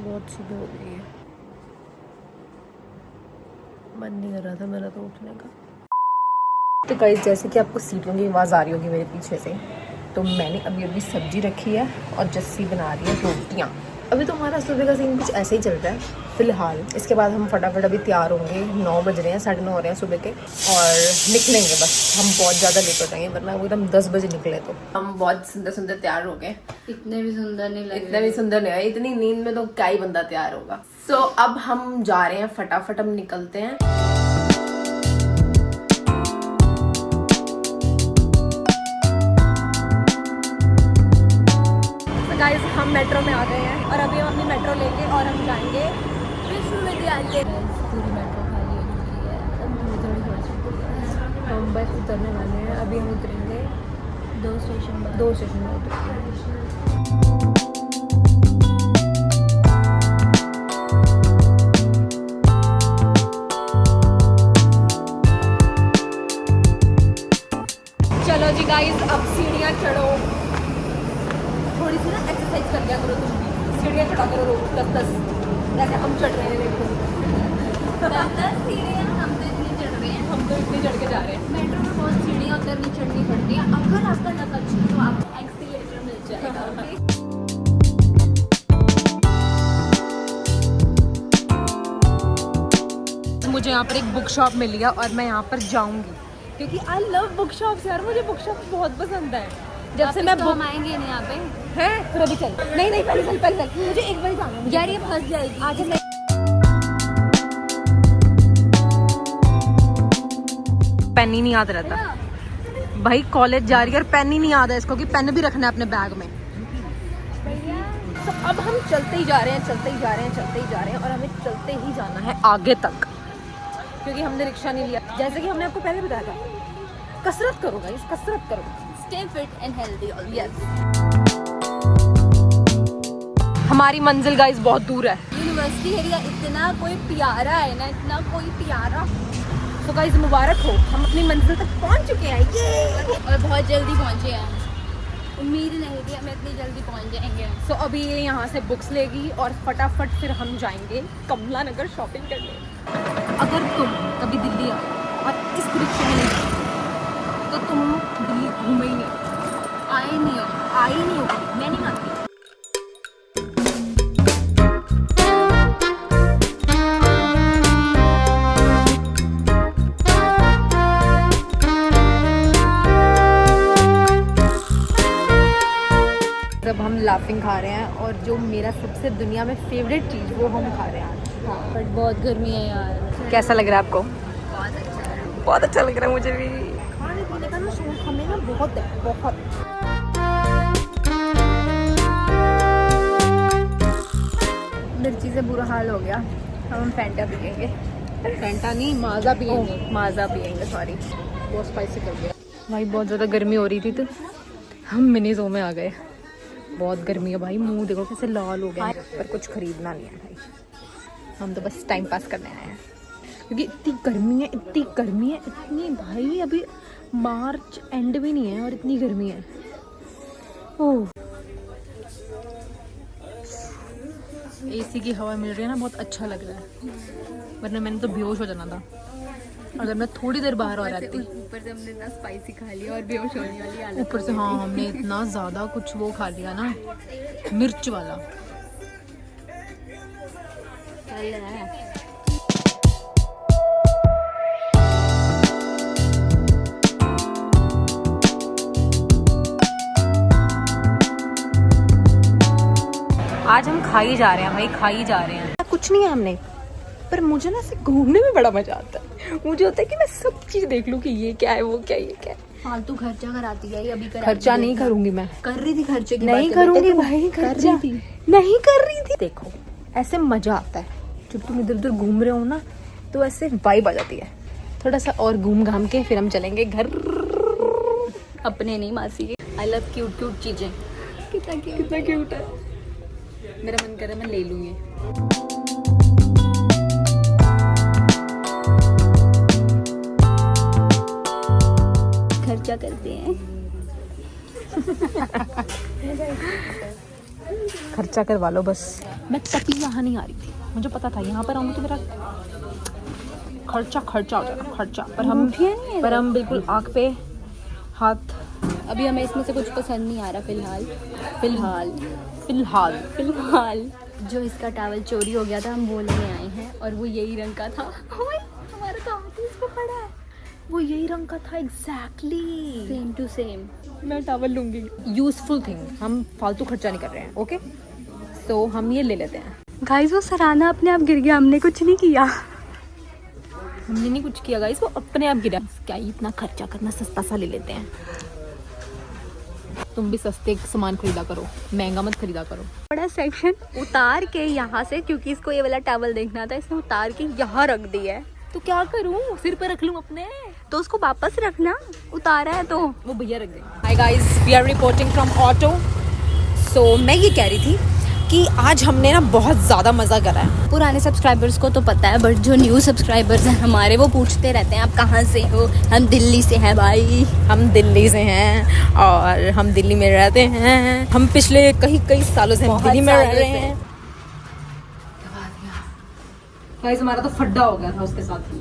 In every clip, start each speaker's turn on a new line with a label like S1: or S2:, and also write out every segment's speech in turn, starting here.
S1: बहुत सुबह हो गई है, मन नहीं कर रहा था मेरा तो उठने का। तो गाइस जैसे कि आपको सीटियों की आवाज़ आ रही होगी मेरे पीछे से, तो मैंने अभी अभी सब्जी रखी है और जस्सी बना रही है रोटियाँ। अभी तो हमारा सुबह का सीन कुछ ऐसे ही चल रहा है फ़िलहाल। इसके बाद हम फटाफट अभी तैयार होंगे, 9 बज रहे हैं, 9:30 हो रहे हैं सुबह के, और निकलेंगे। बस हम बहुत ज़्यादा लेट हो जाएंगे, वरना एकदम 10 बजे निकले तो हम बहुत सुंदर सुंदर तैयार हो गए।
S2: इतने भी सुंदर नहीं लगे,
S1: इतने भी सुंदर नहीं है, इतनी नींद में तो क्या ही बंदा तैयार होगा। सो अब हम जा रहे हैं, फटाफट हम निकलते हैं। गाइस हम मेट्रो में आ गए हैं और अभी हम अपनी मेट्रो लेंगे और हम जाएंगे विश्वविद्यालय।
S2: पूरी मेट्रो खाली हो चुकी है, अब थोड़ी हो चुकी है।
S1: हम बस उतरने वाले हैं, अभी हम उतरेंगे
S2: 2 स्टेशन बाद।
S1: 2 स्टेशन में उतरेंगे। चलो जी गाइस, अब सीढ़ियाँ चढ़ो, थोड़ी सी ना एक्सरसाइज कर लिया करो तुम भी, सीढ़ियाँ चढ़ा करो रोज 10-10, जैसे हम चढ़ रहे हैं। देखो
S2: 10 सीढ़ियाँ हम तो इतनी चढ़ रहे हैं,
S1: हम तो इतनी चढ़ के जा रहे हैं।
S2: मेट्रो में बहुत सीढ़ियाँ उतरनी चढ़नी पड़ती है। अगर आपका लक अच्छा है तो आपको एक्सीलेटर मिल जाएगा।
S1: मुझे यहाँ पर एक बुक शॉप मिली है और मैं यहाँ पर जाऊँगी, क्योंकि आई लव बुक शॉप्स यार, मुझे बुक शॉप बहुत पसंद है। जब से मैं
S2: हम आएंगे नहीं यहाँ पे
S1: हैं, फिर अभी चल, नहीं पहले चल, मुझे एक बार जाना है।
S2: यार, ये फंस जाएगी।
S1: आज पेन ही नहीं याद रहता भाई, कॉलेज जा रही है और पेन ही नहीं याद है इसको कि पेन भी रखना है अपने बैग में। तो अब हम चलते ही जा रहे हैं और हमें चलते ही जाना है आगे तक, क्योंकि हमने रिक्शा नहीं लिया। जैसे कि हमने आपको पहले बताया था, कसरत करो गाइस, कसरत करो,
S2: stay fit and healthy always.
S1: Yes. हमारी मंजिल गाइस बहुत दूर है।
S2: यूनिवर्सिटी एरिया इतना कोई प्यारा है ना, इतना कोई प्यारा।
S1: तो गाइस मुबारक हो, हम अपनी मंजिल तक पहुंच चुके हैं ये,
S2: और बहुत जल्दी पहुंचे हैं। उम्मीद नहीं थी हमें इतनी जल्दी पहुंच जाएंगे।
S1: सो अभी ये यहाँ से बुक्स लेगी और फटाफट फिर हम जाएंगे कमला नगर शॉपिंग करने। अगर तुम कभी दिल्ली आओ और इस रिक्शे में नहीं तो तुम दिल्ली घूमे ही नहीं,
S2: आए नहीं हो मैं नहीं मानती।
S1: जब हम लाफिंग खा रहे हैं और जो मेरा सबसे दुनिया में फेवरेट चीज़ वो हम खा रहे हैं।
S2: हाँ, बट बहुत गर्मी है यार।
S1: कैसा लग रहा है आपको?
S2: बहुत अच्छा है।
S1: बहुत अच्छा लग रहा है मुझे भी। खाने पीने का ना शौक हमें ना बहुत है, बहुत। मिर्ची से बुरा हाल हो गया, हम फैंटा पियेंगे। फैंटा नहीं, माजा पियेंगे। माजा पियेंगे, सॉरी, बहुत स्पाइसी कर दिया भाई। बहुत ज़्यादा गर्मी हो रही थी तो हम मिनी ज़ो में आ गए। बहुत गर्मी है भाई, मुंह देखो कैसे लाल हो गया है, पर कुछ खरीदना नहीं है भाई, हम तो बस टाइम पास करने आए हैं, क्योंकि इतनी गर्मी है इतनी भाई, अभी मार्च एंड भी नहीं है और इतनी गर्मी है। ओह, एसी की हवा मिल रही है ना, बहुत अच्छा लग रहा है, वरना मैंने तो बेहोश हो जाना था अगर मैं थोड़ी देर बाहर आ जाती।
S2: ऊपर से हमने इतना स्पाइसी खा लिया और बेहोश होने वाली हालत।
S1: ऊपर से हाँ, हमने इतना ज़्यादा कुछ वो खा लिया ना, मिर्च वाला।
S2: चल रहा है।
S1: आज हम खा ही जा रहे हैं भाई, खा ही जा रहे हैं। कुछ नहीं है हमने, पर मुझे ना ऐसे घूमने में बड़ा मजा आता है। मुझे होता है कि मैं सब चीज देख लूं कि ये क्या है, वो क्या है, ये क्या है।
S2: फालतू खर्चा कराती है अभी।
S1: खर्चा नहीं करूंगी मैं,
S2: कर रही थी खर्चे की
S1: नहीं करूंगी भाई, खर्चा नहीं कर रही थी। देखो ऐसे मजा आता है जब तुम इधर उधर घूम रहे हो ना, तो ऐसे वाइब आ जाती है। थोड़ा सा और घूम घाम के फिर हम चलेंगे घर।
S2: अपने नहीं मासी, आई लव क्यूट क्यूट चीजें।
S1: कितना क्यूट है,
S2: मेरा मन कर रहा है मैं ले लूँ ये। खर्चा करते हैं।
S1: खर्चा करवा लो बस। मैं तभी यहाँ नहीं आ रही थी, मुझे पता था यहाँ पर आऊँगी तो मेरा खर्चा हो जाएगा खर्चा। पर हम बिल्कुल आँख पे हाथ।
S2: अभी हमें इसमें से कुछ पसंद नहीं आ रहा फिलहाल।
S1: फिलहाल
S2: जो इसका टॉवल चोरी हो गया था हम वो लेने आए हैं और वो यही रंग का था। ओए, हमारा तो हाथ इस पे पड़ा है।
S1: वो यही रंग का था एग्जैक्टली
S2: सेम टू सेम।
S1: मैं टॉवल लूंगी। यूजफुल थिंग, हम फालतू खर्चा नहीं कर रहे हैं। ओके सो हम ये ले लेते हैं।
S2: गाइस वो सराहना अपने आप गिर गया, हमने कुछ नहीं किया।
S1: हमने नहीं कुछ किया गाइस, वो अपने आप गिरा। क्या ही इतना खर्चा करना, सस्ता सा ले लेते हैं। तुम भी सस्ते सामान खरीदा करो, महंगा मत खरीदा करो।
S2: बड़ा सेक्शन उतार के यहाँ से, क्योंकि इसको ये वाला टॉवल देखना था, इसने उतार के यहाँ रख दिया है।
S1: तो क्या करूं, सिर पे रख लूं अपने?
S2: तो उसको वापस रखना, उतारा है तो।
S1: वो भैया रख देंगे। Hi guys, we are reporting from auto. So मैं ये कह रही थी कि आज हमने ना बहुत ज़्यादा मज़ा करा है।
S2: पुराने सब्सक्राइबर्स को तो पता है, बट जो न्यू सब्सक्राइबर्स हैं हमारे, वो पूछते रहते हैं आप कहाँ से हो। हम दिल्ली से हैं भाई।
S1: हम दिल्ली से हैं और हम दिल्ली में रहते हैं। हम पिछले कई सालों से दिल्ली में रह रहे हैं। गाइस हमारा तो फड्डा हो गया था उसके साथ।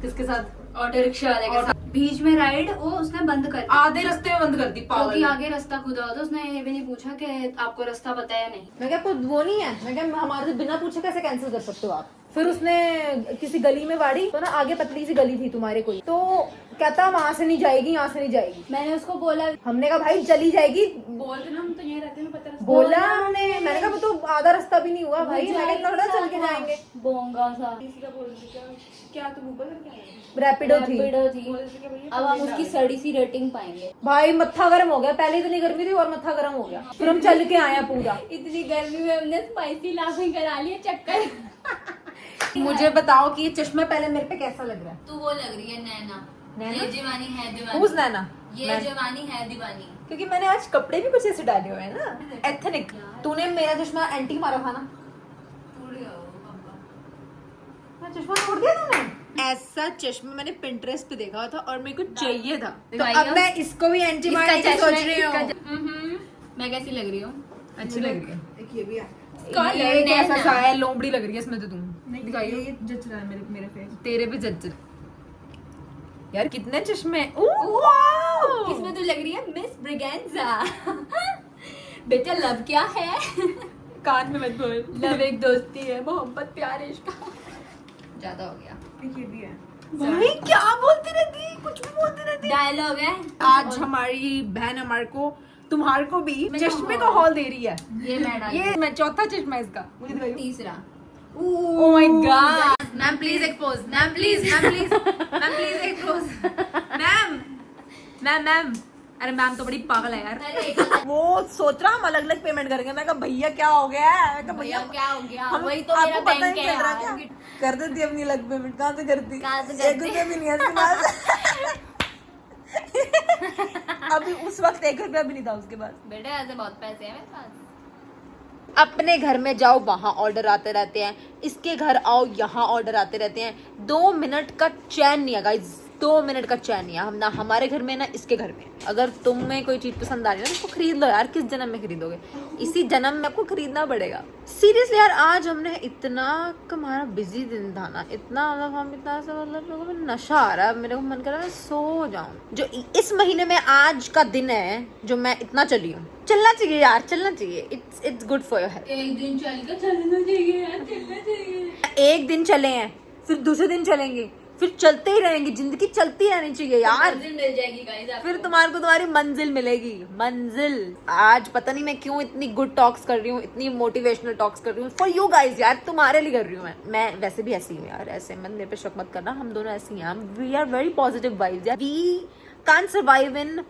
S1: किसके साथ?
S2: ऑटो रिक्शा वाले के साथ। बीच में राइड वो उसने बंद कर दी,
S1: आधे रास्ते में बंद कर दी पागल।
S2: क्योंकि आगे रास्ता खुदा होता, उसने ये भी नहीं पूछा कि आपको रास्ता पता है नहीं।
S1: मैं क्या कुछ वो नहीं है, मैं क्या हमारे से बिना पूछे कैसे कैंसिल कर सकते हो आप? फिर उसने किसी गली में वाड़ी तो ना, आगे पतली सी गली थी तुम्हारे कोई, तो कहता वहां से नहीं जाएगी, यहाँ से नहीं जाएगी।
S2: मैंने उसको बोला,
S1: हमने कहा भाई चली जाएगी।
S2: बोलते ना हम तो यहीं रहते हैं, पता है।
S1: बोला हमने, मैंने कहा वो तो आधा रास्ता भी नहीं हुआ भाई, मैं थोड़ा चल के जाएंगे।
S2: बोंगा सा
S3: क्या तुम ऊपर
S1: रैपिडो थी।
S2: अब हम उसकी सड़ी सी रेटिंग पाएंगे।
S1: भाई मत्था गर्म हो गया, पहले इतनी गर्मी थी और मत्था गर्म हो गया। फिर हम चल के आए पूरा।
S2: इतनी गर्मी में हमने स्पाइसी लाफिंग करा लिया चक्कर।
S1: मुझे बताओ कि ये चश्मा पहले मेरे पे कैसा लग रहा है?
S2: तू वो लग रही है नैना।
S1: नैना?
S2: ये जवानी है दीवानी।
S1: Who's नैना?
S2: ये जवानी है दीवानी।
S1: क्योंकि मैंने आज कपड़े भी कुछ ऐसे डाले हुए हैं ना, एथनिक। तूने मेरा चश्मा एंटी मारा था ना? चश्मा तोड़ दिया तूने? ऐसा चश्मा मैंने पिंटरेस्ट पे देखा था और मेरे को चाहिए था, तो अब मैं इसको भी एंटी मारने की सोच रही हूँ।
S2: मैं कैसी लग रही हूँ?
S1: अच्छी लग रही है।
S3: एक ये भी है।
S1: ये कैसा सा है, लोमड़ी लग रही है इसमें तो तुम। दिखाइए,
S3: ये जच रहा है मेरे फेस।
S1: तेरे पे जज यार कितने चश्मे।
S2: इसमें तो लग रही है मिस ब्रिगेंजा। बेटा लव क्या है?
S1: कान में मत बोल।
S2: लव एक दोस्ती है, मोहब्बत प्यार इश्क। ज्यादा हो गया।
S3: एक ये भी है।
S1: भाई क्या बोलती रहती, कुछ भी बोलती रहती।
S2: डायलॉग है।
S1: आज हमारी बहन हमारे को, तुम्हारे को भी चश्मे का हॉल दे रही है।
S2: ये मैं डाल।
S1: ये मैं चौथा चश्मा इसका। मुझे दिखाइए।
S2: तीसरा।
S1: Oh my God.
S2: Ma'am please expose. Ma'am please
S1: एक क्लोज। मैम अरे मैम तो बड़ी पागल है यार। वो सोच रहा हम अलग अलग पेमेंट करेंगे। मैं कहा भैया क्या हो गया है? मैं कहा भैया
S2: क्या हो गया?
S1: हम
S2: वही तो
S1: आपको
S2: मेरा
S1: पता
S2: बैंक
S1: नहीं
S2: है
S1: चल रहा
S2: यार।
S1: क्या? कर देती अपनी अलग पेमेंट। कहाँ से करती?
S2: कहाँ से करती?
S1: 1 रुपया भी नहीं है इसके पास। अभी उस वक्त 1 रुपया भी नहीं था उसके पास।
S2: बेटा ऐसे बहुत पैसे हैं मेरे पास।
S1: अपने घर में जाओ वहाँ ऑर्डर आते रहते हैं, इसके घर आओ यहाँ ऑर्डर आते रहते हैं। 2 मिनट का चैन नहीं है गाइस, 2 मिनट का चैन नहीं है। हम ना हमारे घर में ना इसके घर में। अगर तुम्हें कोई चीज पसंद आ रही है ना, उसको खरीद लो यार। किस जन्म में खरीदोगे? इसी जन्म में आपको खरीदना पड़ेगा। सीरियसली यार, आज हमने इतना हमारा बिजी दिन था ना, इतना मतलब हम इतना सा मतलब नशा आ रहा है, मेरे को मन कर रहा है सो जाऊं। जो इस महीने में आज का दिन है जो मैं इतना चली हूँ। चलना चाहिए यार, चलना चाहिए। It's good for your health.
S2: एक दिन चल के चलना चाहिए यार, चलना चाहिए।
S1: एक दिन चले हैं, फिर दूसरे दिन चलेंगे, फिर चलते ही रहेंगे। जिंदगी चलती रहनी चाहिए यार।
S2: मंजिल मिल जाएगी गाइस आपको।
S1: फिर तुम्हारे को तुम्हारी मंजिल मिलेगी। मंजिल। आज पता नहीं मैं क्यों इतनी गुड टॉक्स कर रही हूँ, इतनी मोटिवेशनल टॉक्स कर रही हूँ फॉर यू गाइज यार, तुम्हारे लिए कर रही हूँ मैं वैसे भी ऐसी हूँ यार, ऐसे मत मेरे पे शक मत करना। हम दोनों ऐसी हैं, we are very positive vibes यार। We can't survive in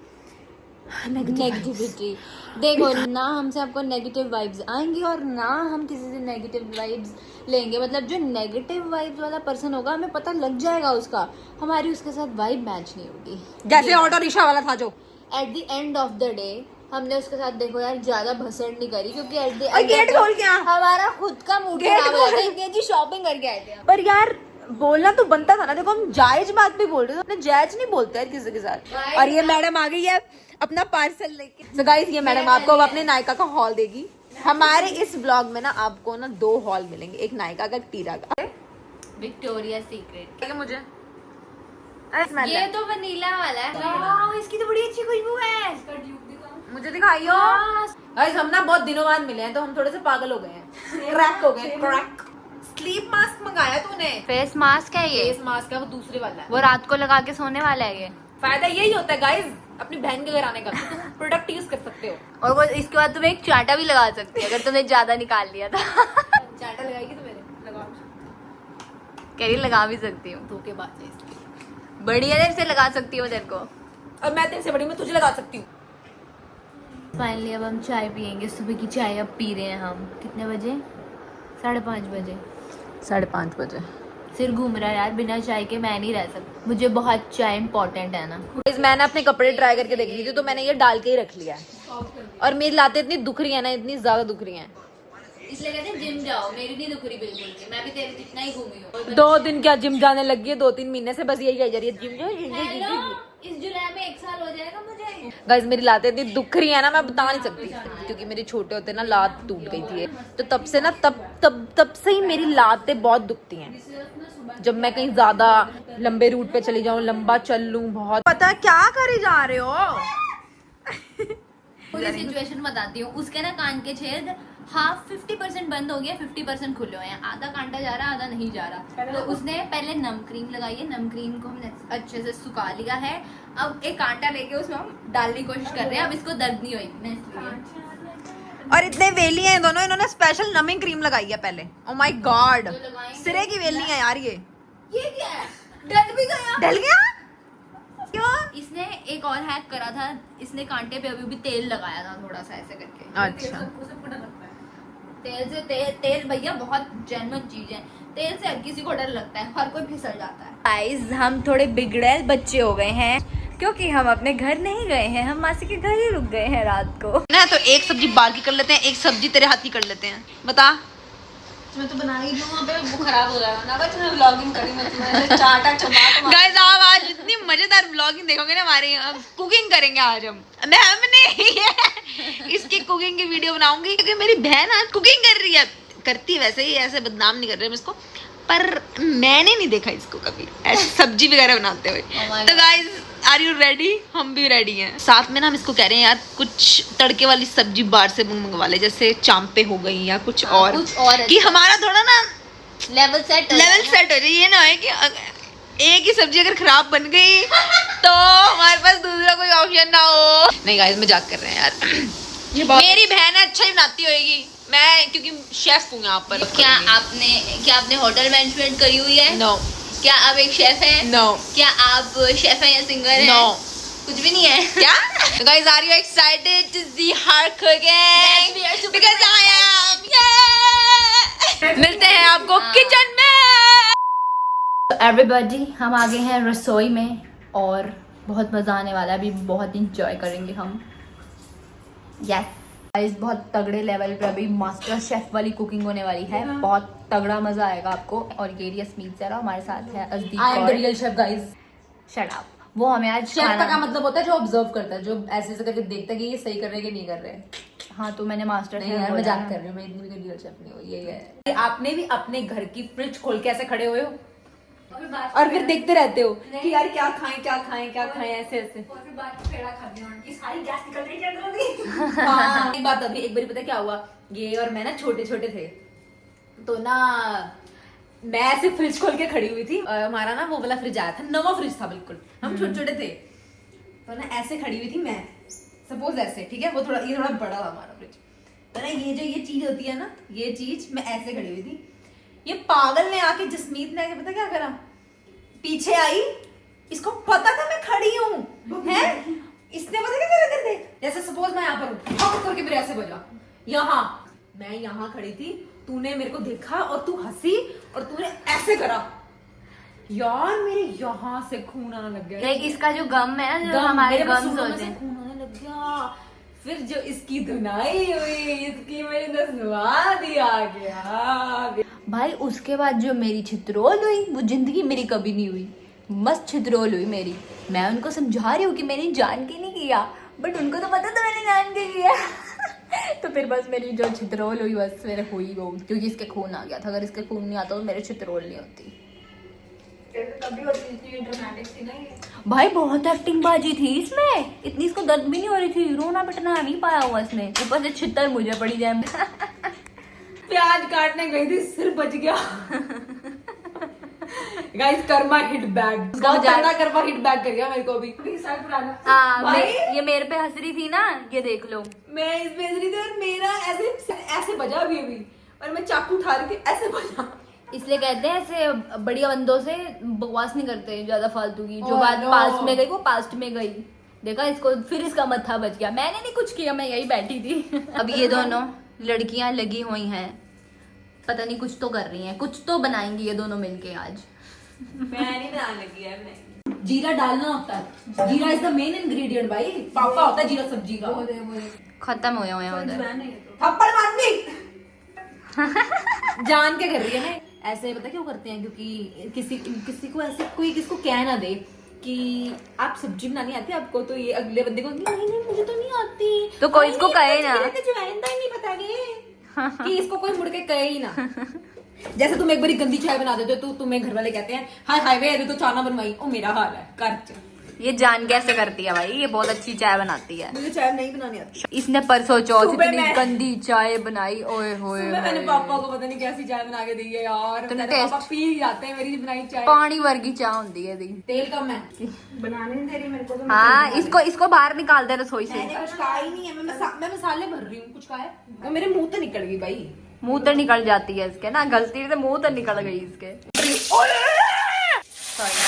S2: negativity. देखो ना, हमसे आपको नेगेटिव वाइब्स आएंगी और ना हम किसी से नेगेटिव वाइब्स लेंगे। मतलब जो नेगेटिव वाइब्स वाला पर्सन होगा, हमें पता लग जाएगा उसका, हमारी उसके साथ वाइब मैच नहीं होगी।
S1: जैसे ऑटो रिक्शा वाला था जो
S2: at the end of the day हमने उसके साथ देखो यार ज्यादा भसड़ नहीं करी, क्योंकि एट द
S1: एंड गेट खोल के
S2: हमारा खुद का मूड खराब हो गया था। जी शॉपिंग करके आए थे।
S1: पर यार बोलना तो बनता था ना। देखो हम जायज बात भी बोल रहे थे, अपने जायज नहीं बोलते यार किसी के साथ। और ये मैडम आ गई है अपना पार्सल लेके। So guys, ये मैडम आपको अपने नायका का हॉल देगी। हमारे इस ब्लॉग में ना आपको ना 2 हॉल मिलेंगे, एक नायका का, एक टीरा का।
S2: Victoria secret.
S1: ठीक है मुझे
S2: ये तो वनीला वाला है। वाह, इसकी तो बड़ी अच्छी खुशबू है।
S1: मुझे दिखाइयो। गाइस हम ना बहुत दिनों बाद मिले हैं तो हम थोड़े से पागल हो गए हैं, क्रैक हो गए, क्रैक। स्लीप मास्क मंगाया तूने?
S2: फेस मास्क है ये।
S1: फेस मास्क है, वो दूसरे वाला है।
S2: वो रात को लगा के सोने वाला है ये।
S1: फायदा यही होता है गाइस अपनी बहन के घर आने का, तो तुम प्रोडक्ट यूज कर सकते हो।
S2: और वो इसके बाद तुम्हें एक चांटा भी लगा सकती है अगर तुमने ज्यादा निकाल लिया था।
S1: चाटा लगाएगी तो मेरे लगा,
S2: कह रही लगा भी सकती हूँ।
S1: धोखेबाज है इसलिए।
S2: बड़ी है से लगा सकती हूँ तेरे को।
S1: और मैं तेरे से बड़ी, मैं तुझे लगा सकती हूँ।
S2: फाइनली अब हम चाय पियेंगे। सुबह की चाय अब पी रहे हैं हम। कितने बजे? 5:30 बजे।
S1: 5:30 बजे।
S2: सिर घूम रहा है यार, बिना चाय के मैं नहीं रह सकती। मुझे बहुत चाय इम्पोर्टेंट है ना।
S1: मैंने अपने कपड़े ट्राई करके देख ली थी तो मैंने ये डाल के ही रख लिया है। और मेरी लातें इतनी दुख रही है ना, इतनी ज्यादा दुख रही हैं।
S2: इसलिए कहते हैं जिम जाओ। मेरी नहीं दुख रही बिल्कुल भी। मैं भी तेरे जितना ही घूमी हूँ।
S1: 2 दिन क्या जिम जाने लगी है, 2-3 महीने से बस यही कही जा रही है जिम जाओ, जिम जाओ, जिम
S2: हेलो,
S1: जाओ।
S2: इस जुलाई में 1 साल हो जाएगा मुझे।
S1: गाइस मेरी लातें इतनी दुख रही है ना, मैं बता नहीं सकती, क्योंकि मेरे छोटे होते ना लात टूट गई थी तो तब से ना तब से ही मेरी लातें बहुत दुखती हैं। जब मैं कहीं ज्यादा लंबे रूट पे चली जाऊं, लंबा चल लूं बहुत। पता क्या करे जा रहे हो?
S2: पूरी सिचुएशन बताती हूँ। उसके ना कान के छेद हाफ 50% बंद हो गया, 50% खुले हुए हैं। आधा कांटा जा रहा, आधा नहीं जा रहा। तो उसने पहले नम क्रीम लगाई है। नम क्रीम को हमने अच्छे से सुखा लिया है। अब एक कांटा लेके उसमें हम डालने की कोशिश कर रहे हैं। अब इसको दर्द नहीं होगी ना इसलिए।
S1: और इतने वेली हैं दोनों, इन्होंने स्पेशल नमिंग क्रीम लगाई है पहले। ओ माय गॉड, सिरे की वेली है यार ये
S2: क्या है? डल भी गया।
S1: डल गया क्यों?
S2: इसने एक और हैक करा था। इसने कांटे पे अभी भी तेल लगाया था थोड़ा सा ऐसे करके।
S1: अच्छा।
S2: तेल से तेल भैया बहुत जेन्युइन चीज है। तेल से हर किसी को डर लगता है, हर कोई फिसल जाता है।
S1: गाइस हम थोड़े बिगड़ैल बच्चे हो गए हैं क्योंकि हम अपने घर नहीं गए हैं, हम मासी के घर ही रुक गए हैं रात को ना। तो एक सब्जी बाहर की कर लेते हैं, एक सब्जी तेरे हाथ की कर लेते हैं। बता।
S2: मैं तो बना रही हूँ, वहाँ पे वो खराब हो जाएगा ना। बस मैं व्लॉगिंग करी, मैं तुम्हें चाटा चमा।
S1: गाइस आप आज इतनी मजेदार व्लॉगिंग देखोगे ना हमारी। कुकिंग करेंगे आज हमने इसकी कुकिंग की वीडियो बनाऊंगी क्योंकि मेरी बहन आज कुकिंग कर रही है। करती वैसे ही, ऐसे बदनाम नहीं कर रहे हम इसको, पर मैंने नहीं देखा इसको कभी ऐसे सब्जी वगैरह बनाते हुए। तो गाइस आर यू रेडी? हम भी रेडी हैं। साथ में ना हम इसको कह रहे हैं यार कुछ तड़के वाली सब्जी बाहर से मंगवा ले, जैसे चांपे हो गई या कुछ और कि हमारा थोड़ा ना
S2: लेवल सेट हो
S1: जाए। ये ना है कि एक ही सब्जी अगर खराब बन गई तो हमारे पास दूसरा कोई ऑप्शन ना हो। नहीं गाइस मजाक कर रहे हैं यार। मेरी बहन अच्छा ही बनाती होगी, मैं क्योंकि शेफ हूँ यहाँ पर।
S2: क्या आपने होटल मैनेजमेंट करी हुई है?
S1: नो।
S2: क्या आप एक शेफ हैं?
S1: नो।
S2: क्या आप शेफ हैं या सिंगर हैं?
S1: नो।
S2: कुछ भी नहीं है।
S1: क्या? So guys, are you excited to see her cooking?
S2: Yes, we are super
S1: Because I am. Yeah! मिलते हैं आपको किचन में।
S2: एवरीबॉडी हम आ गए हैं रसोई में और बहुत मज़ा आने वाला है। अभी बहुत इंजॉय करेंगे हम। यस गाइस, बहुत तगड़े लेवल पे अभी मास्टर शेफ वाली कुकिंग होने वाली है। बहुत तगड़ा मजा आएगा आपको। और ये स्मीत जरा हमारे साथ है अजदीप।
S1: I am the real chef guys.
S2: Shut up. वो हमें आज
S1: शेफ का क्या मतलब होता है? जो ऑब्जर्व करता है, जो ऐसे ऐसे करके देखता है कि ये सही कर रहे हैं कि नहीं कर रहे हैं।
S2: हाँ तो मैंने मास्टर
S1: नहीं यार मजाक कर रही हूँ मैं, इतनी भी रियल शेफ नहीं हूँ। यही है। आपने भी अपने घर की फ्रिज खोल के ऐसे खड़े हुए हो और फिर देखते रहते हो कि यार क्या खाएं क्या खाएं क्या खाएं, ऐसे ऐसे। हाँ, एक बात अभी एक बार पता क्या हुआ, ये और मैं ना छोटे छोटे थे तो ना मैं ऐसे फ्रिज खोल के खड़ी हुई थी। हमारा ना वो वाला फ्रिज आया था, नवा फ्रिज था बिल्कुल, हम छोटे छोटे थे तो ना ऐसे खड़ी हुई थी मैं, सपोज ऐसे, ठीक है, वो थोड़ा ये थोड़ा बड़ा था हमारा फ्रिज। तो ना ये जो ये चीज होती है ना, ये चीज मैं ऐसे खड़ी हुई थी, ये पागल ने आके जसमीत ने आके पता क्या करा, पीछे आई, इसको पता था मैं खड़ी हूँ है, इसने पता क्या करा करते, जैसे सपोज मैं यहाँ पर हूँ करके मेरे ऐसे बजा, यहाँ मैं यहाँ खड़ी थी, तूने मेरे को देखा और तू हंसी और तूने ऐसे करा, यार मेरे यहाँ से खून आने लग गया।
S2: लाइक इसका जो गम है ना, जो हमारे गम्स होते हैं,
S1: खून आने लग गया। फिर जो इसकी धुनाई हुई, इसकी मेरी नस्वा दिया गया
S2: भाई। उसके बाद जो मेरी छित्रोल हुई, वो जिंदगी मेरी कभी नहीं हुई। मस्त छित्रोल हुई मेरी। मैं उनको समझा रही हूँ कि मैंने जान के नहीं किया, बट उनको तो पता था मैंने जान के किया।
S1: तो फिर बस मेरी जो छितरोल हुई बस मेरे हुई वो, क्योंकि इसके खून आ गया था। अगर इसके खून नहीं आता तो मेरे छितरोल नहीं होती।
S3: तभी होती इतनी ड्रामेटिक थी ना ये।
S1: भाई बहुत एक्टिंग बाजी थी इसमें, इतनी इसको दर्द भी नहीं हो रही थी, रोना पिटना नहीं पाया हुआ इसने, ऊपर से छितर मुझे पड़ी जाए।
S3: प्याज काटने गई थी, सिर बच गया। गाइस कर्मा हिट बैग, बहुत ज्यादा कर्मा हिट बैग कर गया मेरे को भी।
S1: ये मेरे पे हंस रही थी ना, ये देख लो।
S3: मैं इस पे हंस रही थी और मेरा ऐसे ऐसे बजा अभी और मैं चाकू उठा रही थी, ऐसे बजा।
S1: इसलिए कहते हैं ऐसे बढ़िया बंदों से बकवास नहीं करते ज्यादा फालतू की। जो
S3: Oh,
S1: बात
S3: no.
S1: पास्ट में गई वो पास्ट में गई। देखा इसको, फिर इसका मत्था बच गया। मैंने नहीं कुछ किया, मैं यही बैठी थी। अब ये दोनों लड़कियां लगी हुई हैं, पता नहीं कुछ तो कर रही हैं, कुछ तो बनाएंगी ये दोनों मिलके आज।
S3: मैं नहीं बनाने लगी है। जीरा डालना होता है, जीरा इज द मेन इंग्रेडिएंट भाई। पापा होता है जीरा सब्जी का।
S1: खत्म हो गया उधर।
S3: थप्पड़ मारनी जान के कर रही है ना। ऐसे पता क्यों करते हैं, क्योंकि किसी को ऐसे कोई किसको कह ना दे कि आप सब्जी बनानी आती है आपको, तो ये अगले बंदे को नहीं मुझे तो नहीं आती,
S1: तो कोई इसको कहे ना।
S3: ज्वाइन ही नहीं पता कि इसको कोई मुड़ के कहे ही ना। जैसे तुम एक बारी गंदी चाय बना देते हो तो तुम्हें घर वाले कहते हैं हाय हाय वे तो चाय ना बनवाई। ओ मेरा हाल है कर।
S1: ये जान कैसे करती है भाई, ये बहुत अच्छी चाय बनाती है।
S3: मुझे चाय नहीं बनानी आती।
S1: इसने परसों चौथ
S3: सुबह
S1: इतनी
S3: मैं-
S1: गंदी चाय बनाई, ओए होए
S3: मैंने पापा को पता नहीं कैसी चाय बना के दी है यार।
S1: तुमने
S3: बेचारे पापा
S1: टेस्ट-
S3: पी ही जाते हैं मेरी बनाई चाय।
S1: पानी वर्गी चाय होती है दी।
S3: तेल कम है, बनाने नहीं दे रही मेरे को तो।
S1: हाँ, इसको बाहर निकाल दे रसोई से।
S3: मैंने कुछ कहा ही नहीं है। मैं मसाले भर रही हूँ, कुछ कहा है वो मेरे मुंह तो निकल गई भाई।
S1: मुंह तो निकल जाती है इसके ना, गलती से मुंह तो निकल गई इसके। Sorry।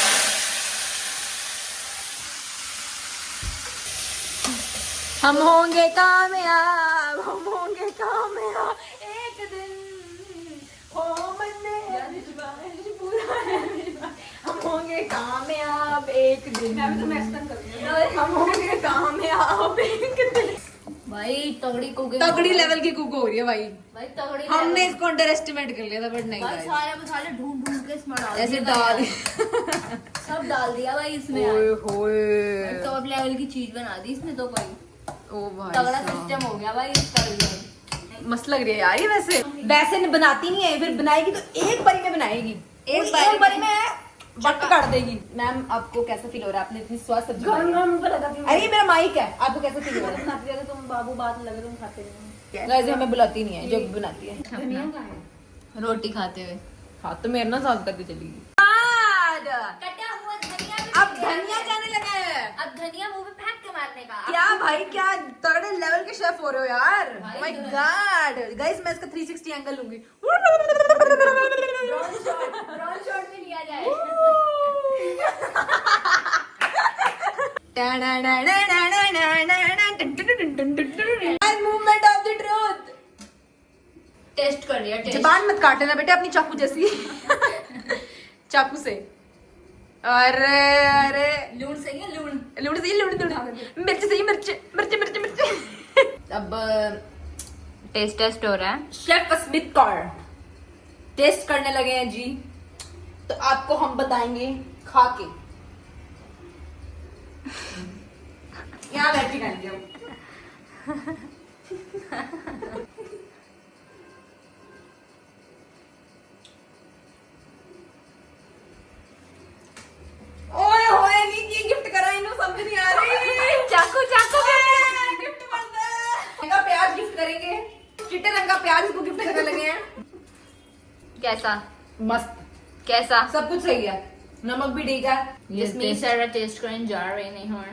S1: हम होंगे कामयाब, हम होंगे कामयाब एक दिन,
S3: हो मन्ने पूरा
S1: हम होंगे कामयाब एक दिन।
S3: मैं भी तो मैस्टन कर रही हूँ।
S1: हम होंगे कामयाब एक दिन। भाई तगड़ी कुकिंग,
S3: तगड़ी लेवल की कुक हो रही है भाई।
S1: भाई तगड़ी
S3: हमने
S1: level।
S3: इसको अंडर एस्टिमेट कर लिया था बट नहीं
S1: भाई
S3: guys।
S1: सारे मसाले ढूंढ ढूंढ के इसमें डाल
S3: ऐसे
S1: दिए
S3: डाल
S1: भाई। सब डाल दिया भाई इसमें।
S3: ओए होए
S1: टॉप लेवल की चीज बना दी इसने तो भाई।
S3: ओ भाई
S1: तगड़ा
S3: साहब।
S1: सिस्टम हो गया भाई इसका भी।
S3: मस्त लग रही है यार ये। वैसे बनाती नहीं है, फिर बनाएगी तो एक बारी में बनाएगी, एक बारी में बट कर देगी। मैम आपको कैसा फील हो रहा है, आपने इतनी स्वाद सब्जी बनाई? अरे मेरा माइक है, आपको कैसा फील हो रहा है?
S2: तुम बाबू बात लगे तुम खाते नहीं।
S3: वैसे हमें बुलाती नहीं है, जो भी बनाती है।
S1: रोटी खाते हुए।
S3: हाँ तो मेरे ना साथ तक चलेगी।
S2: कटा हुआ धनिया भी
S3: अब धनिया जाने लगा है।
S2: अब धनिया मुंह में फेंक के मारने का।
S3: क्या भाई, क्या तगड़े लेवल के शेफ हो रहे हो यार।
S1: भाई,
S3: माय गॉड गाइस, मैं इसका 360 एंगल लूंगी।
S2: ब्राउन शॉट में लिया जाए।
S3: Movement of the truth.
S2: Test कर लिया टेस्ट।
S3: जबान मत काटना बेटे अपनी चाकू जैसी। चाकू से। अरे अरे
S2: लूण सही है लूण।
S3: लूण सही, लूण मिर्च सही, मिर्च मिर्च मिर्च मिर्च। अब
S1: टेस्ट हो रहा है।
S3: शेफ स्मिथ कॉर टेस्ट करने लगे हैं जी, तो आपको हम बताएंगे खा के। यहाँ बैठी खाएंगे हम। ओए होए नहीं, ये गिफ्ट करा इन्हों समझ नहीं आ रही।
S1: चाकू चाकू
S3: गिफ्ट बनता है। रंग का प्याज गिफ्ट करेंगे, चिट्टे रंग का प्याज इसको गिफ्ट करने लगे हैं।
S1: कैसा
S3: मस्त,
S1: कैसा?
S3: सब कुछ सही है, नमक भी ठीक है।
S1: जिसमें सारा टेस्ट करने जा रहे नहीं हो।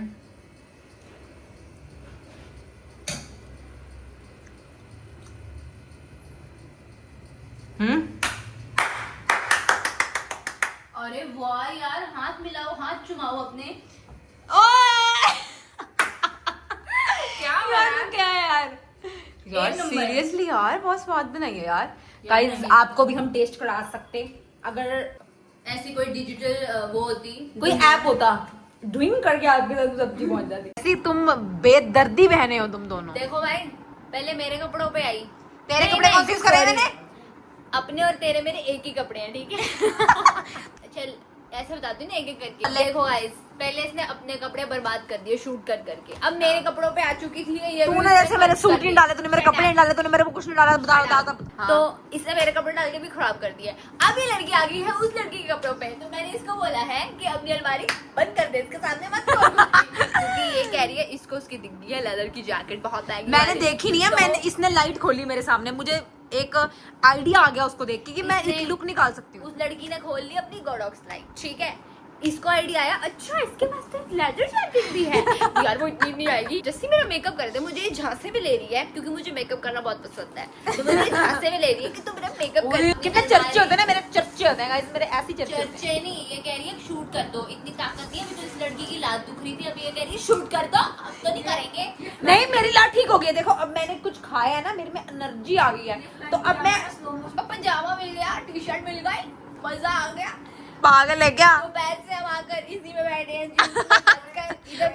S1: अरे वाह यार, हाथ मिलाओ, हाथ चुमाओ अपने। क्या
S3: यार क्या है यार, यार
S1: नंबर।
S3: सीरियसली यार बहुत स्वाद बनाई है यार। गाइस आपको भी हम टेस्ट करा सकते, अगर
S1: ऐसी कोई डिजिटल वो होती,
S3: कोई ऐप होता ड्रिंक करके आपके तक सब्जी पहुंच जाती। ऐसी तुम बेदर्दी बहने हो तुम दोनों।
S1: देखो भाई, पहले मेरे कपड़ों पे आई।
S3: तेरे
S1: नहीं,
S3: कपड़े
S1: नहीं,
S3: कौन यूज करे
S1: sorry।
S3: मैंने?
S1: अपने और तेरे मेरे एक ही कपड़े हैं, ठीक है। चल
S2: ऐसे बताती हूँ ना एक एक करके। देखो गाइस, पहले इसने अपने कपड़े बर्बाद कर दिए शूट कर करके, अब मेरे कपड़ों पे आ चुकी थी ये।
S3: तूने जैसे मेरे सूट नहीं डाले, तूने मेरे कपड़े नहीं डाले, तूने मेरे को कुछ नहीं डाला, बता।
S2: तो इसने मेरे कपड़े डाल के भी खराब कर दिया। अब ये लड़की आ गई है उस लड़की के कपड़ों पे, तो मैंने इसको बोला है कि अपनी अलमारी बंद कर दे, इसके सामने मत खोल। क्योंकि ये कह रही है इसको उसकी दिख गई है लेदर की जैकेट बहुत महंगी।
S3: मैंने देखी नहीं है, मैंने इसने लाइट खोली मेरे सामने, मुझे एक आइडिया आ गया उसको देख के कि मैं एक लुक निकाल सकती हूँ।
S2: उस लड़की ने खोल ली अपनी गोडॉक्स लाइट, ठीक है। इसको आइडिया आया, अच्छा इसके पास तो लेदर जैकेट भी है। यार वो इतनी नहीं आएगी। जैसे मेरा मेकअप कर दे, मुझे झांसे भी ले रही है क्योंकि मुझे मेकअप करना बहुत पसंद है, तो मुझे झांसे भी ले रही है कि तुम मेरा मेकअप कर।
S3: कितने चर्चे होते हैं ना, मेरे चर्चे होते हैं गाइस, मेरे ऐसी
S2: चर्चे नहीं, ये कह रही है शूट कर दो, इतनी ताकत नहीं है। अभी तो इस लड़की की लात दुख रही थी, अब ये कह रही है शूट कर दो, अब तो नहीं करेंगे।
S3: नहीं, मेरी लात ठीक हो गई है। देखो अब मैंने कुछ खाया है ना, मेरे में एनर्जी आ गई है, तो अब मैं
S2: पजामा मिल गया, टी शर्ट मिल गई, मजा आ गया।
S3: पागल है क्या?
S2: तो बैठ से हम आकर इसी में बैठे हैं,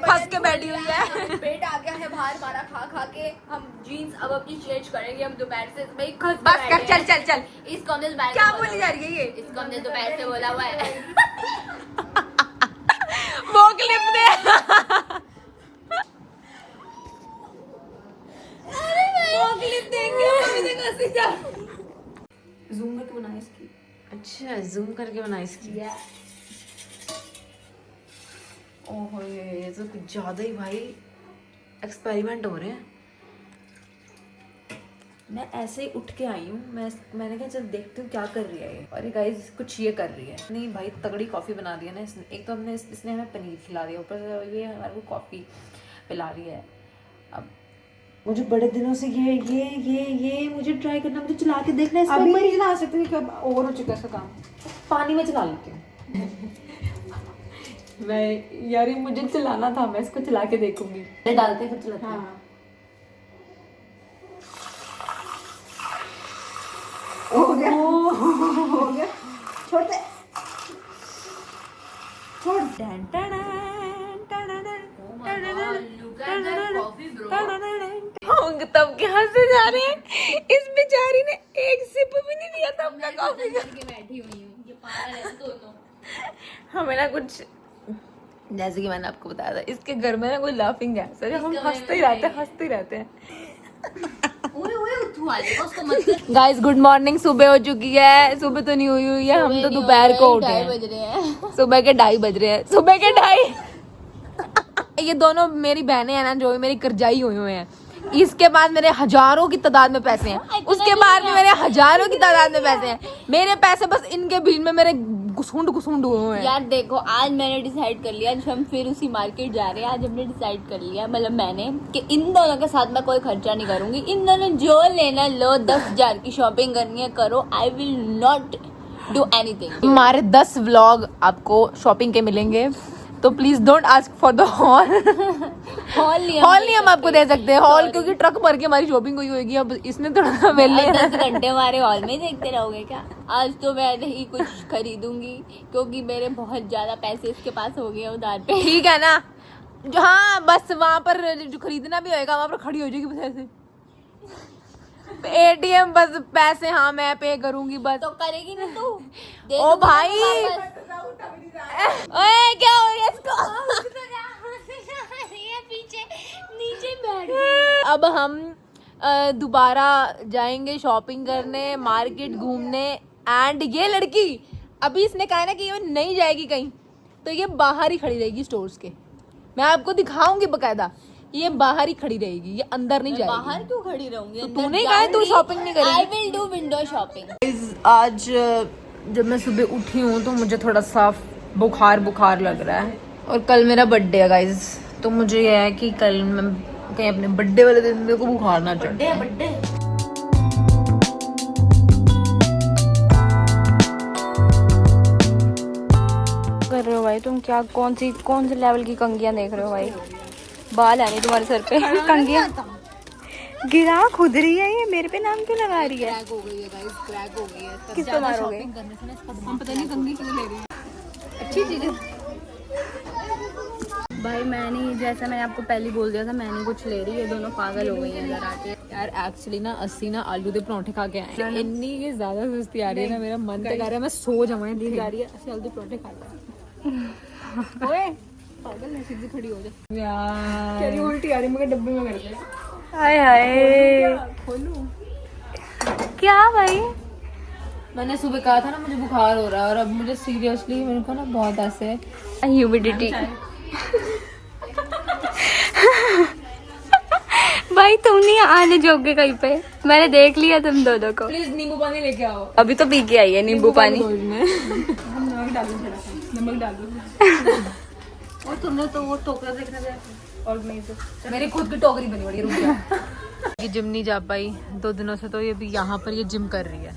S3: फंस के बैठी हुई है।
S2: पेट आ गया है बाहर हमारा खा खा के। हम जीन्स अब अपनी चेंज करेंगे, हम दोपहर से
S3: बस कर, चल चल चल।
S2: इसको हमने दोपहर
S3: क्या बोली जा रही है ये?
S2: इसको हमने दोपहर से बोला हुआ है।
S3: वो क्लिप दे। वो क्लिप देंगे। जूम करके बना इसकी। अच्छा, जूम करके बना इसकी। ओहो, ये तो कुछ ज्यादा ही भाई एक्सपेरिमेंट हो रहे हैं। मैं ऐसे ही उठ के आई हूँ, मैंने कहा चल देखती हूँ क्या कर रही है ये। और गाइस कुछ ये कर रही है। नहीं भाई, तगड़ी कॉफी बना दी है ना इसने। एक तो हमने इसने हमें पनीर खिला दिया, ऊपर से ये हमारे को कॉफी पिला रही है। अब मुझे बड़े दिनों से ये मुझे ट्राई करना, मुझे चला के देखना है। अभी नहीं चला सकती, कब ओवर हो चुका है इसका काम। पानी में चला लेती हूँ। मैं यार, ये मुझे चलाना था, मैं इसको चला के देखूंगी। डालते फिर चलाते हैं। हो गया। छोड़ दे, छोड़। तब के हंसे जा रहे हैं। इस बेचारी ने एक सिप भी नहीं लिया था अपना कॉफी का।
S2: बैठी हुई हूँ, ये पागल है दोनों।
S3: हमें ना कुछ, जैसे कि मैंने आपको बताया था, इसके घर में ना कोई लाफिंग गैस है, हम हंसते ही रहते हैं। Guys good morning. सुबह हो चुकी है, सुबह तो नहीं हुई है, हम तो दोपहर को उठे हैं। सुबह के 2:30 बज रहे हैं, सुबह के 2:30। ये दोनों मेरी बहनें हैं ना, जो मेरी करजाई हुई हैं। इसके बाद मेरे हजारों की तादाद में पैसे हैं, उसके बाद में मेरे हजारों की तादाद में पैसे हैं। मेरे पैसे बस इनके भीड़ में मेरे घुसूंड हुए हैं।
S2: यार देखो, आज मैंने डिसाइड कर लिया, आज हम फिर उसी मार्केट जा रहे हैं। आज हमने डिसाइड कर लिया, मतलब मैंने, कि इन दोनों के साथ मैं कोई खर्चा नहीं करूंगी। इन दोनों जो लेना लो, 10,000 की शॉपिंग करनी है करो, I will not do anything.
S3: हमारे 10 व्लॉग आपको शॉपिंग के मिलेंगे, तो please don't ask for the hall.
S2: Hall
S3: नहीं हम आपको दे सकते हैं हॉल, क्योंकि ट्रक भर के हमारी शॉपिंग हुई होगी। अब इसने थोड़ा वेले
S2: 10 घंटे हमारे हॉल में देखते रहोगे क्या? आज तो मैं नहीं कुछ खरीदूंगी, क्योंकि मेरे बहुत ज्यादा पैसे इसके पास हो गए उधार पे।
S3: ठीक है ना, जो हाँ बस वहाँ पर जो खरीदना भी होएगा वहाँ पर खड़ी हो जाएगी बस ऐसे। ATM बस पैसे, हाँ मैं पे करूंगी बस।
S2: तो करेगी ना तू?
S3: ओ भाई, ओए क्या हो रहा है इसको?
S2: पीछे नीचे बैठ गई।
S3: अब हम दोबारा जाएंगे शॉपिंग करने, मार्केट घूमने। एंड ये लड़की, अभी इसने कहा ना कि ये नहीं जाएगी कहीं, तो ये बाहर ही खड़ी रहेगी स्टोर्स के। मैं आपको दिखाऊंगी बकायदा, ये बाहर ही खड़ी रहेगी, ये अंदर नहीं जाएगी।
S2: बाहर क्यों खड़ी रहूंगी?
S3: तो तूने कहा है तू शॉपिंग नहीं करेगी।
S2: I will do window shopping.
S3: आज जब मैं सुबह उठी हूँ तो मुझे थोड़ा सा बुखार लग रहा है, और कल मेरा बर्थडे है गाइज, तो मुझे यह है कि कल मैं कहीं अपने बर्थडे वाले दिन मेरे को बुखार ना चढ़े।
S2: बर्थडे
S1: कर रहे हो भाई तुम? क्या कौन से लेवल की कंगियां देख रहे हो भाई? बाल है नहीं तुम्हारे सर पे? कंगियां गिरा खुद रही है ये, मेरे पे नाम क्यों लगा रही है?
S2: क्रैक हो गई है गाइस, क्रैक हो गई है।
S1: किसको मारोगे?
S2: हम पता नहीं कंगी क्यों ले रही है।
S1: अच्छी चीज है भाई। मैं नहीं, जैसा मैंने आपको पहले बोल दिया था, मैं नहीं कुछ ले रही है। दोनों पागल हो गई हैं इधर आके।
S3: यार एक्चुअली ना 80 ना आलू के पराठे खा के आए, इतनी ये ज्यादा सुस्ती आ रही है ना, मेरा मन तो कर रहा है मैं सो जाऊँ। नींद आ रही है, 80 आलू के पराठे खा रहा है।
S1: ओए पागल है, सीधी खड़ी हो जा
S3: यार
S1: तेरी उल्टी आ रही, मुझे डब्बे में कर दे।
S2: हाय हाय
S1: खोलूं?
S2: क्या भाई?
S3: मैंने सुबह कहा था ना मुझे बुखार हो रहा है और अब मुझे सीरियसली मेरे को ना बहुत ऐसे
S2: ह्यूमिडिटी। भाई तुम नहीं आने जोगे कहीं पे, मैंने देख लिया तुम दोनों को।
S3: प्लीज नींबू पानी लेके आओ।
S2: अभी तो पी के आई है नींबू पानी।
S3: दो इसमें।
S1: हम नमक डाल दो, थोड़ा सा नमक डाल दो।
S3: और तुमने तो वो टोकरा देखना था
S1: और नहीं तो
S3: मेरी खुद की टोकरी बनी पड़ी है, रुक जा।
S1: ये जिम नहीं जा पाई 2 दिनों से, तो ये भी यहाँ पर ये जिम कर रही है,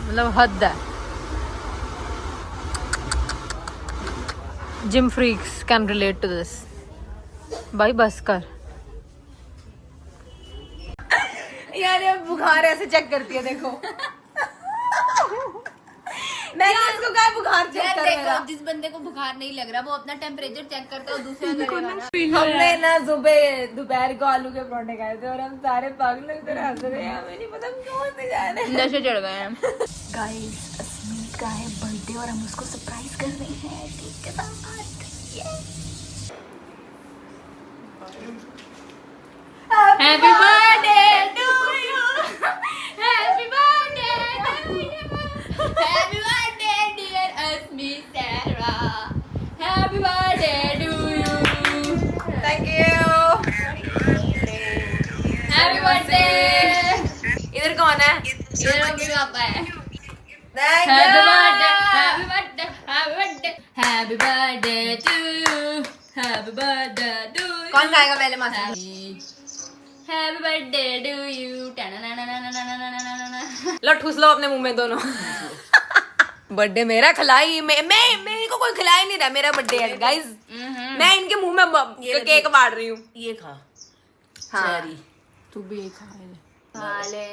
S1: मतलब हद है। Gym freaks can relate to this. भाई बस कर
S3: यार ये बुखार ऐसे चेक करती है, देखो। मैंने इसको कहा बुखार चेक कर मेरा।
S2: जिस बंदे को बुखार नहीं लग रहा वो अपना टेम्परेचर चेक करता है और दूसरा करेगा ना।
S3: हमने ना सुबह दोपहर को आलू के परोठे खाए थे और हम सारे पागल की तरह हंस रहे हैं, हमें नहीं पता हम क्यों हंसने जा रहे हैं।
S2: नशे चढ़ गए हैं।
S3: गाइस अस्मी का है बर्थडे और हम उसको सरप्राइज कर रहे हैं केक के साथ।
S2: Happy birthday to you, happy birthday to you, happy birthday dear Asmi Sara, happy birthday to you,
S3: thank you.
S2: Happy birthday.
S3: इधर कौन है?
S2: ये मम्मी पापा है।
S3: Thank
S2: happy
S3: you.
S2: Birthday, happy birthday, happy birthday, happy birthday to you, happy birthday to you.
S3: कौन खाएगा पहले master?
S2: Happy birthday to you.
S3: लो ठूस लो अपने मुंह में दोनों। बर्थडे मेरा खिलाई मैं मेरे को कोई खिला ही नहीं रहा, मेरा बर्थडे है गाइस। मैं इनके मुंह में केक बांट रही हूँ।
S4: ये खा
S3: हाँ।
S1: तू भी एक खा ले।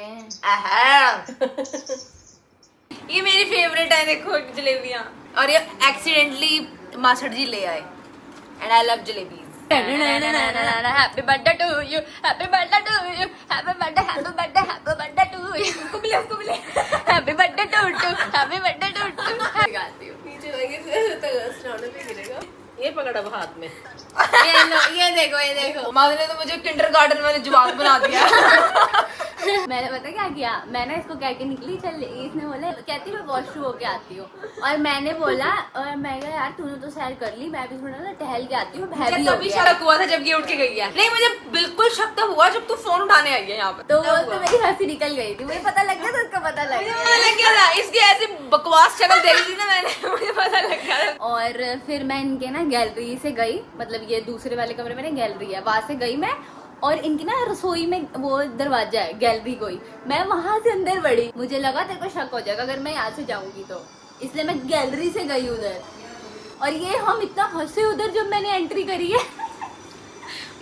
S3: ये मेरी फेवरेट है, देखो जलेबियाँ। और ये एक्सीडेंटली मास्टर जी ले आए and I love jalebi.
S2: Happy birthday to you, happy birthday to you, happy birthday, happy birthday, happy birthday to you,
S3: उसको मिले
S2: happy birthday to happy birthday to. गाती हूँ।
S4: नीचे लगे तो स्नाने पे गिरेगा। ये पकड़ा अब हाथ में।
S2: ये लो, ये देखो, ये देखो।
S3: माँ ने तो मुझे किंडरगार्टन में जवाब बना दिया।
S2: मैंने पता क्या किया, मैंने इसको कह के निकली चल, इसने बोला कहती मैं वॉशरूम होके आती हूँ, और मैंने बोला और मैं कहा यार तूने तो सैर कर ली, मैं भी थोड़ा ना टहल के आती हूँ,
S3: मुझे तभी शक हुआ था जब ये उठ के गई है। नहीं मुझे बिल्कुल शक तो हुआ जब तू फोन उठाने आई है यहाँ पर।
S2: तो वो तो मेरी हंसी निकल गई थी, मुझे पता लग गया, तो उसको पता लग गया।
S3: मुझे लग गया था इसकी ऐसी बकवास शक्ल देखी थी ना मैंने, मुझे पता लग गया था।
S2: और फिर मैं इनके ना गैलरी से गई, मतलब ये दूसरे वाले कमरे में ना गैलरी है, वहां से गई मैं, और इनकी ना रसोई में वो दरवाजा है गैलरी कोई, मैं वहां से अंदर बढ़ी, मुझे लगा तेरे को शक हो जाएगा अगर मैं यहाँ से जाऊंगी तो, इसलिए मैं गैलरी से गई उधर, और ये हम इतना हंसे उधर जब मैंने एंट्री करी है।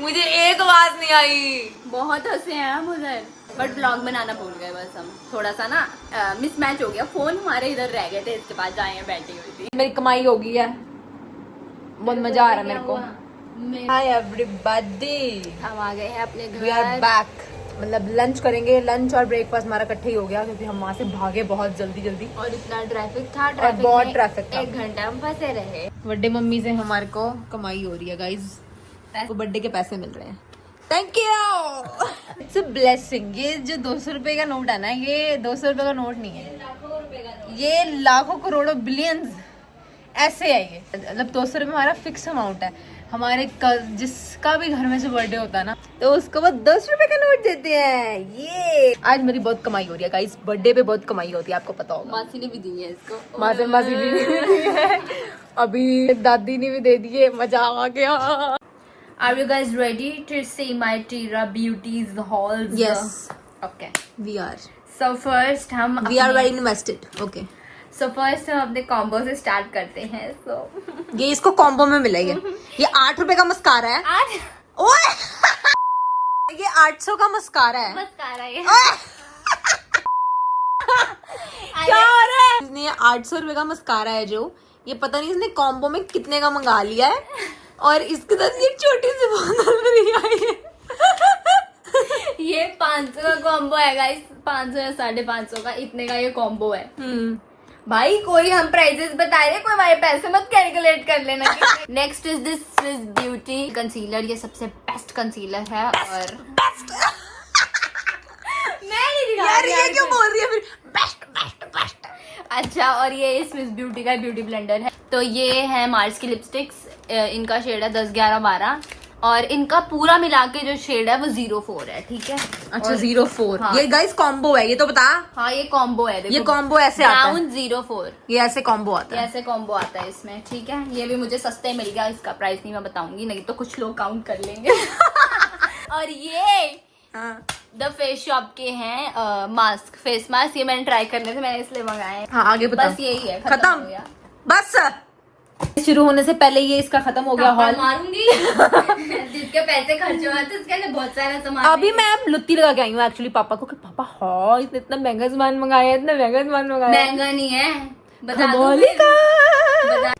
S3: मुझे एक आवाज नहीं आई।
S2: बहुत हंसे हैं हम उधर, बट व्लॉग बनाना भूल गए बस हम, थोड़ा सा ना मिसमैच हो गया, फोन हमारे इधर रह गए थे, इसके पास जाए बैठी हुई थी।
S3: मेरी कमाई हो गई है, बहुत मजा आ रहा है मेरे को। हाय एवरीबॉडी,
S2: हम आ गए हैं अपने
S3: वी आर
S2: घर।
S3: बैक। मतलब लंच करेंगे, लंच और ब्रेकफास्ट हमारा इकट्ठे ही हो गया क्योंकि हम वहाँ से भागे बहुत जल्दी जल्दी।
S2: और इतना ट्रैफिक था,
S3: और बहुत ट्रैफिक था।
S2: 1 घंटा हम फंसे रहे।
S3: बर्थडे मम्मी से हमारे को कमाई हो रही है गाइज, वो बर्थडे के पैसे मिल रहे हैं। Thank you, it's a blessing. ये जो 200 रुपए का नोट है ना, ये 200 रुपए का नोट नहीं है, ये लाखों करोड़ों बिलियंस ऐसे है। ये मतलब 200 रुपए हमारा फिक्स अमाउंट है। हमारे जिसका भी घर में से बर्थडे होता है ना, तो उसको वो 200 रुपए का नोट देते हैं। ये आज मेरी बहुत कमाई हो रही है गाइस, बर्थडे पे बहुत कमाई होती है, आपको पता होगा।
S2: मासी ने भी दी है इसको,
S3: मासी भी दी है, अभी दादी ने भी दे दिए, मजा आ गया।
S2: Are you guys ready to see my Tira Beauty's hauls?
S3: Yes.
S2: Okay.
S3: We are
S2: So first हम
S3: very invested. Okay.
S2: So first हम अपने कॉम्बो से स्टार्ट करते हैं। So
S3: ये इसको कॉम्बो में मिलेगा। ये 8 रुपए का मस्कारा है।
S2: आज
S3: ओए ये 800 का मस्कारा है।
S2: मस्कारा ये
S3: क्या हो रहा है? इसने 800 रुपए का मस्कारा है जो, ये पता नहीं इसने कॉम्बो में कितने का मंगा लिया है, और इसके साथ ये छोटी सी बोतल फ्री आई है।
S2: ये 500 का कॉम्बो है गाइस, 500 या 550 का, इतने का ये कॉम्बो है। भाई कोई हम प्राइजेस बता रहे, कोई हमारे पैसे मत कैलकुलेट कर लेना। Next is this Swiss beauty concealer. ये सबसे बेस्ट कंसीलर है और मैं नहीं दिखा
S3: यार
S2: रही
S3: ये क्यों बोल रही है फिर? Best best best.
S2: अच्छा, और ये स्विस ब्यूटी का ब्यूटी ब्लेंडर है। तो ये है मार्स की लिपस्टिक्स, इनका शेड है 10, 11, 12 और इनका पूरा मिला के जो शेड है वो 04 है, ठीक है।
S3: अच्छा 04।
S2: हाँ।
S3: ये गाइस कॉम्बो है, ये तो बता।
S2: हाँ ये कॉम्बो है, देखो
S3: ये कॉम्बो ऐसे आता है,
S2: ब्राउन 04,
S3: ये ऐसे कॉम्बो आता
S2: ये
S3: है।
S2: ऐसे कॉम्बो आता है इसमें, ठीक है। ये भी मुझे सस्ते मिल गया, इसका प्राइस नहीं मैं बताऊंगी, नहीं तो कुछ लोग काउंट कर लेंगे। और ये द फेस शॉप के हैं मास्क, फेस मास्क। ये मैंने ट्राई करने थे, मैंने इसलिए मंगाए हैं।
S3: हाँ आगे बता।
S2: बस यही है,
S3: खत्म
S2: हो गया।
S3: बस। शुरू होने से पहले ये इसका खत्म हो गया हॉल।
S2: मारूंगी। जिसके पैसे खर्च हुआ थे उसके लिए बहुत सारा सामान
S3: अभी मैं लुत्ती लगा के आई हूँ एक्चुअली पापा को कि पापा हाँ इसने इतना महंगा सामान मंगाया है, इतना महंगा सामान मंगाया है।
S2: महंगा नहीं है, बता दूं
S3: कमाल
S2: फिर?
S3: का।
S2: बता